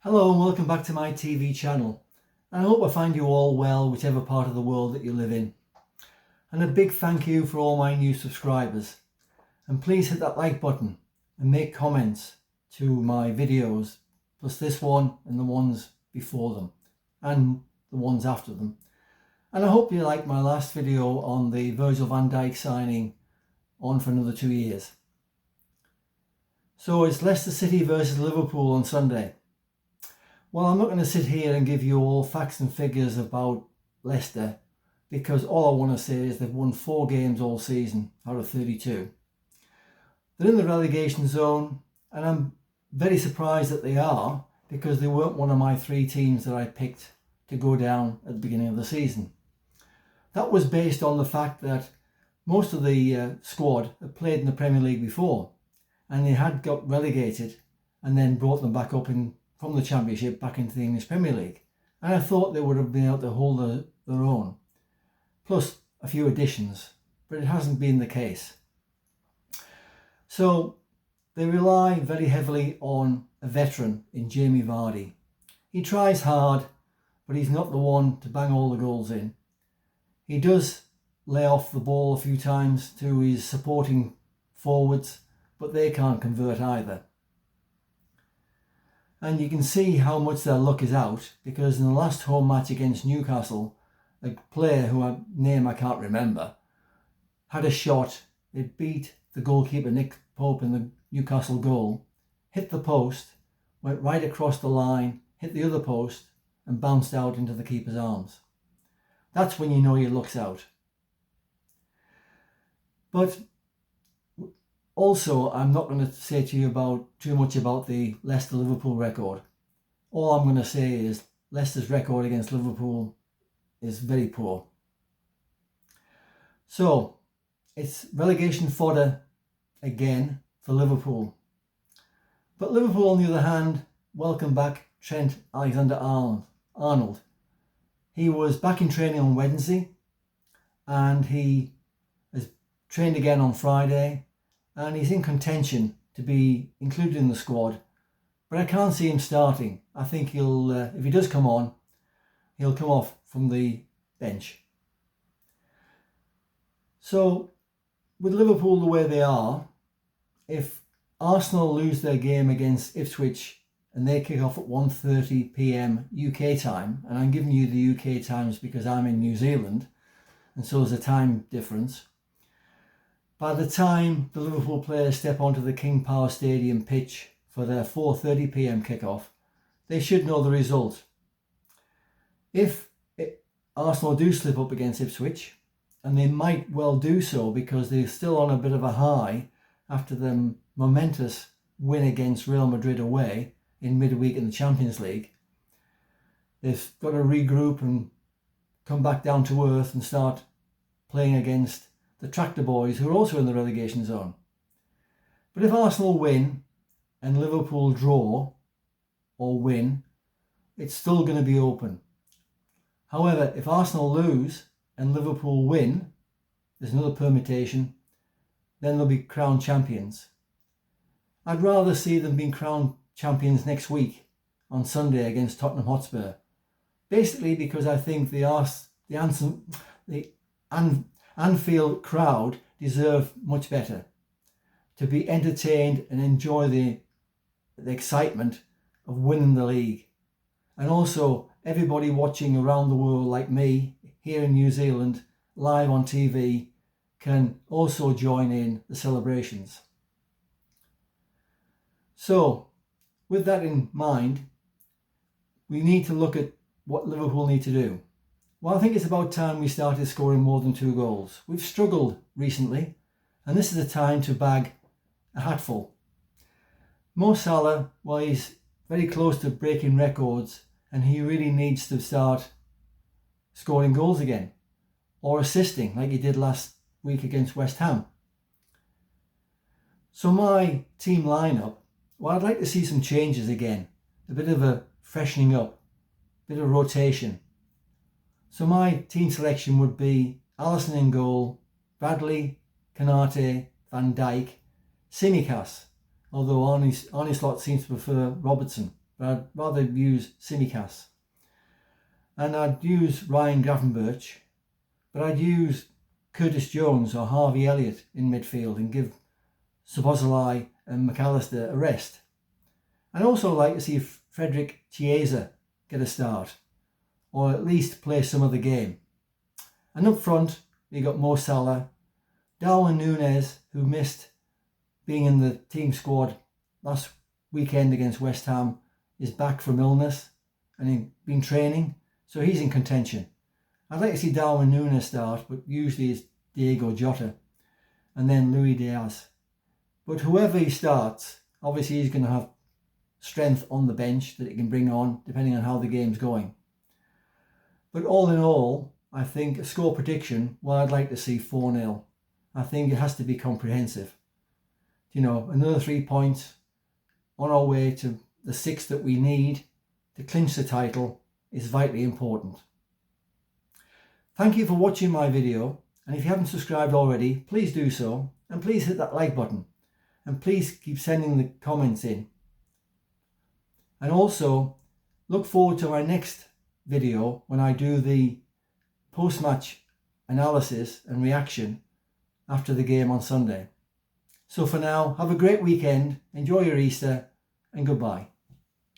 Hello and welcome back to my TV channel. I hope I find you all well, whichever part of the world that you live in. And a big thank you for all my new subscribers. And please hit that like button and make comments to my videos, plus this one and the ones before them and the ones after them. And I hope you liked my last video on the Virgil van Dijk signing on for another 2 years. So it's Leicester City versus Liverpool on Sunday. Well, I'm not going to sit here and give you all facts and figures about Leicester, because all I want to say is they've won 4 games all season out of 32. They're in the relegation zone, and I'm very surprised that they are, because they weren't one of my 3 teams that I picked to go down at the beginning of the season. That was based on the fact that most of the squad had played in the Premier League before, and they had got relegated and then brought them back up from the Championship back into the English Premier League. And I thought they would have been able to hold their own, plus a few additions, but it hasn't been the case. So they rely very heavily on a veteran in Jamie Vardy. He tries hard, but he's not the one to bang all the goals in. He does lay off the ball a few times to his supporting forwards, but they can't convert either. And you can see how much their luck is out, because in the last home match against Newcastle, a player name I can't remember had a shot. It beat the goalkeeper Nick Pope in the Newcastle goal, hit the post, went right across the line, hit the other post and bounced out into the keeper's arms. That's when you know your luck's out. But also, I'm not going to say to you too much about the Leicester-Liverpool record. All I'm going to say is Leicester's record against Liverpool is very poor. So, it's relegation fodder again for Liverpool. But Liverpool, on the other hand, welcome back Trent Alexander-Arnold. He was back in training on Wednesday, and he has trained again on Friday. And he's in contention to be included in the squad, but I can't see him starting. I think he'll, if he does come on, he'll come off from the bench. So, with Liverpool the way they are, if Arsenal lose their game against Ipswich and they kick off at 1:30 p.m. UK time, and I'm giving you the UK times because I'm in New Zealand, and so there's a time difference. By the time the Liverpool players step onto the King Power Stadium pitch for their 4:30 p.m. kickoff, they should know the result. If Arsenal do slip up against Ipswich, and they might well do so because they're still on a bit of a high after the momentous win against Real Madrid away in midweek in the Champions League, they've got to regroup and come back down to earth and start playing against the Tractor Boys, who are also in the relegation zone. But if Arsenal win and Liverpool draw or win, it's still going to be open. However, if Arsenal lose and Liverpool win, there's another permutation, then they'll be crowned champions. I'd rather see them being crowned champions next week on Sunday against Tottenham Hotspur. Basically because I think the Anfield crowd deserve much better, to be entertained and enjoy the excitement of winning the league. And also everybody watching around the world like me here in New Zealand live on TV can also join in the celebrations. So with that in mind, we need to look at what Liverpool need to do. Well, I think it's about time we started scoring more than 2 goals. We've struggled recently, and this is the time to bag a hatful. Salah, well, he's very close to breaking records, and he really needs to start scoring goals again, or assisting like he did last week against West Ham. So my team lineup, well, I'd like to see some changes again, a bit of a freshening up, a bit of rotation. So my team selection would be Alisson in goal, Bradley, Konate, Van Dijk, Tsimikas, although Arne Slot seems to prefer Robertson. but I'd rather use Simicast. And I'd use Ryan Gravenberch, but I'd use Curtis Jones or Harvey Elliott in midfield and give Szoboszlai and McAllister a rest. I'd also like to see Frederick Chiesa get a start, or at least play some of the game. And up front, you got Mo Salah, Darwin Núñez, who missed being in the team squad last weekend against West Ham, is back from illness and he's been training, so he's in contention. I'd like to see Darwin Núñez start, but usually it's Diego Jota and then Luis Diaz. But whoever he starts, obviously he's going to have strength on the bench that he can bring on depending on how the game's going. But all in all, I think a score prediction, well, I'd like to see 4-0. I think it has to be comprehensive. You know, another 3 points on our way to the 6 that we need to clinch the title is vitally important. Thank you for watching my video, and if you haven't subscribed already, please do so, and please hit that like button, and please keep sending the comments in. And also look forward to my next video when I do the post-match analysis and reaction after the game on Sunday. So for now, have a great weekend, enjoy your Easter, and goodbye.